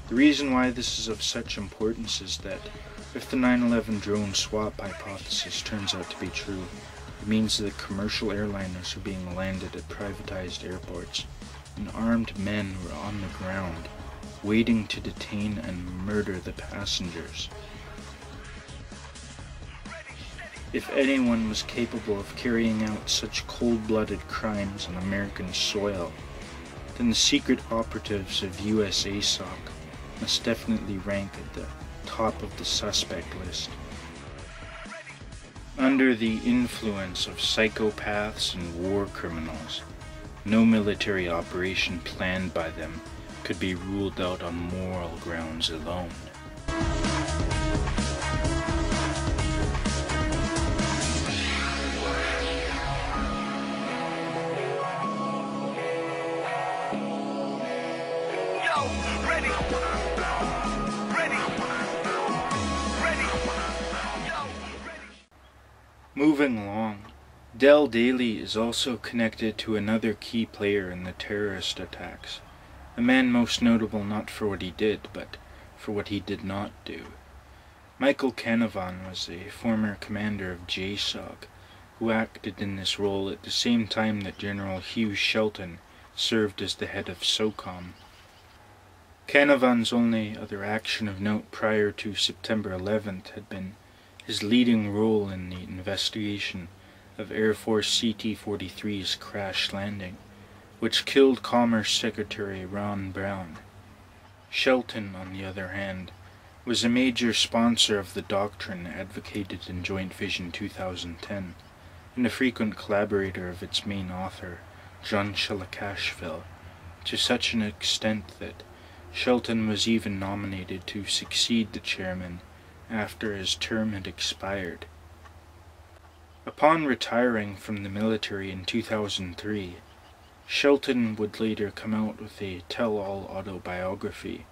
The reason why this is of such importance is that if the 9/11 drone swap hypothesis turns out to be true, it means that commercial airliners are being landed at privatized airports, and armed men were on the ground, waiting to detain and murder the passengers. If anyone was capable of carrying out such cold-blooded crimes on American soil, then the secret operatives of USASOC must definitely rank at the top of the suspect list. Under the influence of psychopaths and war criminals, no military operation planned by them could be ruled out on moral grounds alone. Moving along, Dell Daly is also connected to another key player in the terrorist attacks, a man most notable not for what he did, but for what he did not do. Michael Canavan was a former commander of JSOC, who acted in this role at the same time that General Hugh Shelton served as the head of SOCOM. Canavan's only other action of note prior to September 11th had been his leading role in the investigation of Air Force CT-43's crash landing, which killed Commerce Secretary Ron Brown. Shelton, on the other hand, was a major sponsor of the doctrine advocated in Joint Vision 2010, and a frequent collaborator of its main author, John Shalakashvili, to such an extent that Shelton was even nominated to succeed the chairman after his term had expired. Upon retiring from the military in 2003, Shelton would later come out with a tell-all autobiography,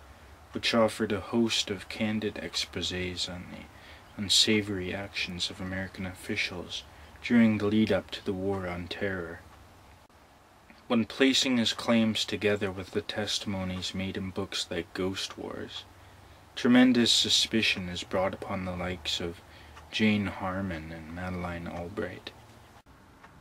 which offered a host of candid exposés on the unsavory actions of American officials during the lead-up to the War on Terror. When placing his claims together with the testimonies made in books like Ghost Wars, tremendous suspicion is brought upon the likes of Jane Harmon and Madeleine Albright.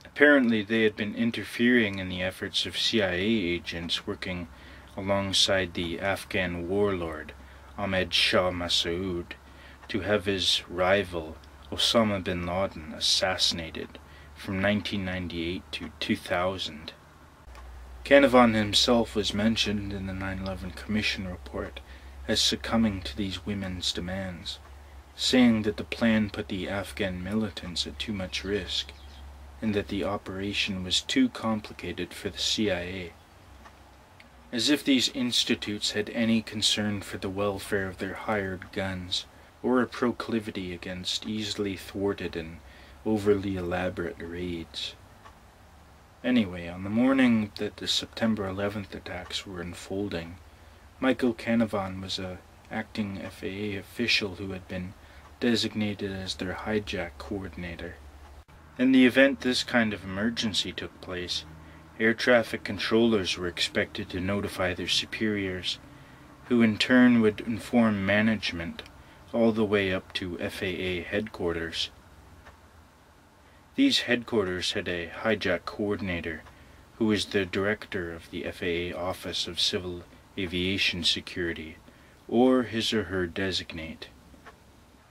Apparently they had been interfering in the efforts of CIA agents working alongside the Afghan warlord Ahmed Shah Massoud to have his rival Osama bin Laden assassinated from 1998 to 2000. Canavan himself was mentioned in the 9/11 Commission report as succumbing to these women's demands, saying that the plan put the Afghan militants at too much risk, and that the operation was too complicated for the CIA. As if these institutes had any concern for the welfare of their hired guns, or a proclivity against easily thwarted and overly elaborate raids. Anyway, on the morning that the September 11th attacks were unfolding, Michael Canavan was an acting FAA official who had been designated as their hijack coordinator. In the event this kind of emergency took place, air traffic controllers were expected to notify their superiors, who in turn would inform management all the way up to FAA headquarters. These headquarters had a hijack coordinator, who was the director of the FAA Office of Civil Aviation Security, or his or her designate.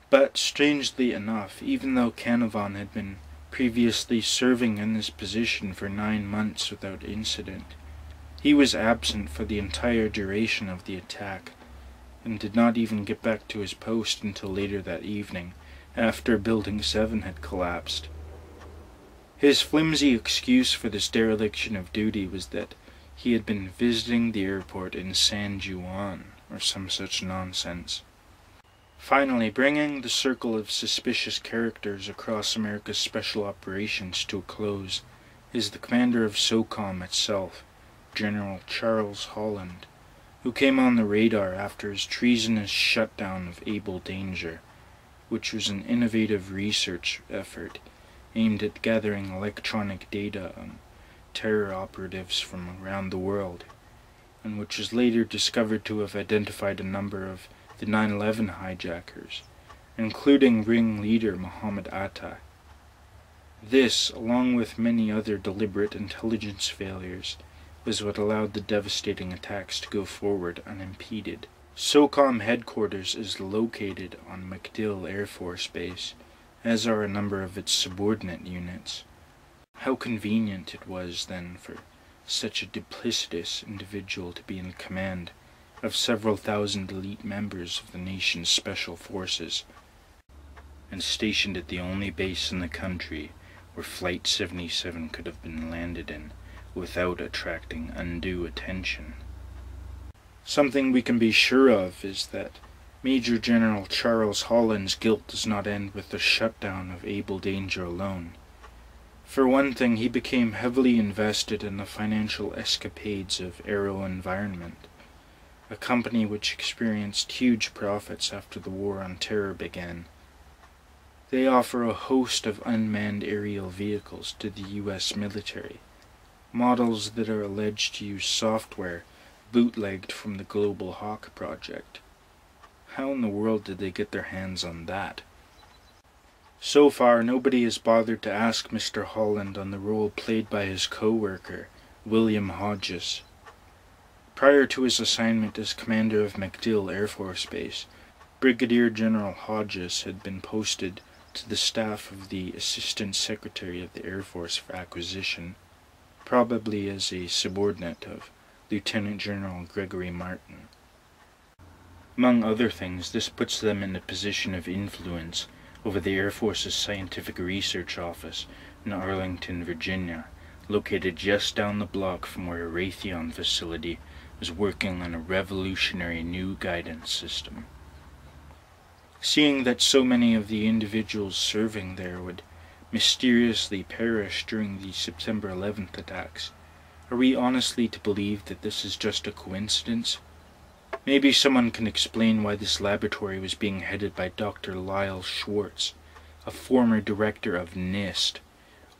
But strangely enough, even though Canavan had been previously serving in this position for 9 months without incident, he was absent for the entire duration of the attack, and did not even get back to his post until later that evening, after Building 7 had collapsed. His flimsy excuse for this dereliction of duty was that he had been visiting the airport in San Juan, or some such nonsense. Finally, bringing the circle of suspicious characters across America's special operations to a close is the commander of SOCOM itself, General Charles Holland, who came on the radar after his treasonous shutdown of Able Danger, which was an innovative research effort aimed at gathering electronic data on terror operatives from around the world. and which was later discovered to have identified a number of the 9/11 hijackers, including ringleader Mohammed Atta. This, along with many other deliberate intelligence failures, was what allowed the devastating attacks to go forward unimpeded. SOCOM headquarters is located on MacDill Air Force Base, as are a number of its subordinate units. How convenient it was, then, for such a duplicitous individual to be in command of several thousand elite members of the nation's special forces, and stationed at the only base in the country where Flight 77 could have been landed in without attracting undue attention. Something we can be sure of is that Major General Charles Holland's guilt does not end with the shutdown of Able Danger alone. For one thing, he became heavily invested in the financial escapades of Aero-Environment, a company which experienced huge profits after the War on Terror began. They offer a host of unmanned aerial vehicles to the U.S. military, models that are alleged to use software bootlegged from the Global Hawk project. How in the world did they get their hands on that? So far, nobody has bothered to ask Mr. Holland on the role played by his co-worker, William Hodges. Prior to his assignment as commander of MacDill Air Force Base, Brigadier General Hodges had been posted to the staff of the Assistant Secretary of the Air Force for Acquisition, probably as a subordinate of Lieutenant General Gregory Martin. Among other things, this puts them in a position of influence over the Air Force's Scientific Research Office in Arlington, Virginia, located just down the block from where a Raytheon facility was working on a revolutionary new guidance system. Seeing that so many of the individuals serving there would mysteriously perish during the September 11th attacks, are we honestly to believe that this is just a coincidence? Maybe someone can explain why this laboratory was being headed by Dr. Lyle Schwartz, a former director of NIST,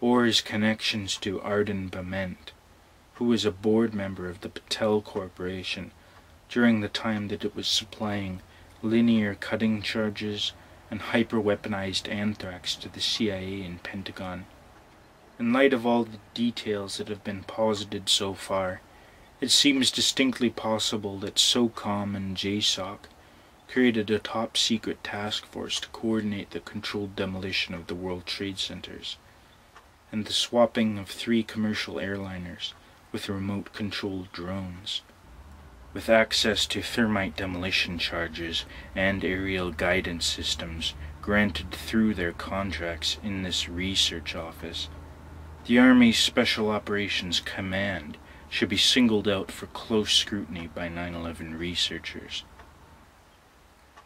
or his connections to Arden Bement, who was a board member of the Patel Corporation during the time that it was supplying linear cutting charges and hyper-weaponized anthrax to the CIA and Pentagon. In light of all the details that have been posited so far, it seems distinctly possible that SOCOM and JSOC created a top-secret task force to coordinate the controlled demolition of the World Trade Centers, and the swapping of 3 commercial airliners with remote-controlled drones. With access to thermite demolition charges and aerial guidance systems granted through their contracts in this research office, the Army's Special Operations Command should be singled out for close scrutiny by 9/11 researchers.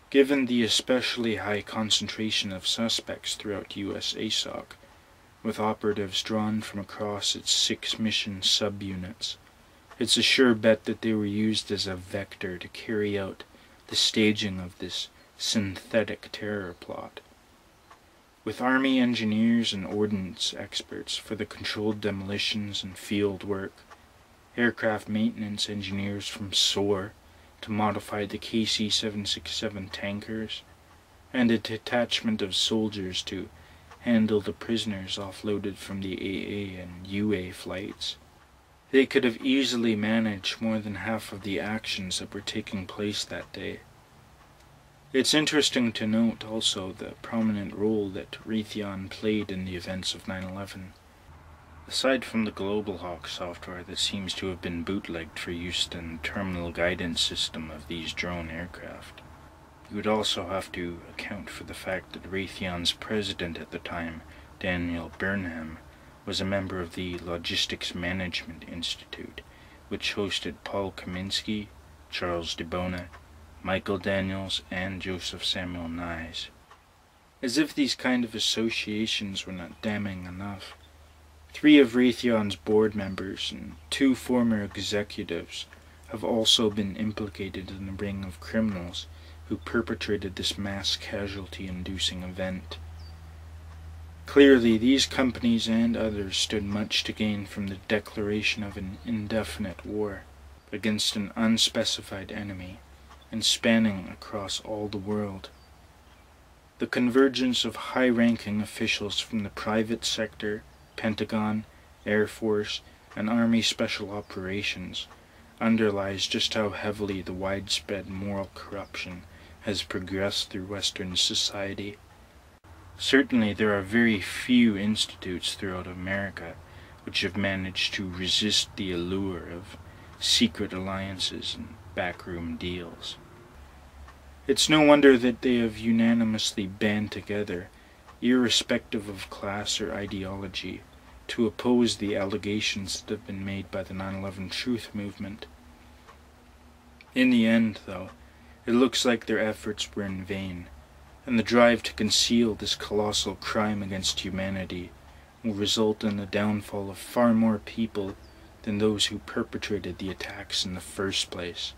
Given the especially high concentration of suspects throughout USASOC, with operatives drawn from across its 6 mission subunits, it's a sure bet that they were used as a vector to carry out the staging of this synthetic terror plot. With Army engineers and ordnance experts for the controlled demolitions and field work, aircraft maintenance engineers from SOAR to modify the KC-767 tankers, and a detachment of soldiers to handle the prisoners offloaded from the AA and UA flights, they could have easily managed more than half of the actions that were taking place that day. It's interesting to note also the prominent role that Raytheon played in the events of 9/11. Aside from the Global Hawk software that seems to have been bootlegged for use in the terminal guidance system of these drone aircraft, you would also have to account for the fact that Raytheon's president at the time, Daniel Burnham, was a member of the Logistics Management Institute, which hosted Paul Kaminsky, Charles DeBona, Michael Daniels, and Joseph Samuel Nye. As if these kind of associations were not damning enough, 3 of Raytheon's board members and 2 former executives have also been implicated in the ring of criminals who perpetrated this mass casualty-inducing event. Clearly, these companies and others stood much to gain from the declaration of an indefinite war. against an unspecified enemy, and spanning across all the world. The convergence of high-ranking officials from the private sector, Pentagon, Air Force, and Army Special Operations underlies just how heavily the widespread moral corruption has progressed through Western society. Certainly there are very few institutes throughout America which have managed to resist the allure of secret alliances and backroom deals. It's no wonder that they have unanimously band together, irrespective of class or ideology, to oppose the allegations that have been made by the 9/11 Truth movement. In the end, though, it looks like their efforts were in vain, and the drive to conceal this colossal crime against humanity will result in the downfall of far more people than those who perpetrated the attacks in the first place.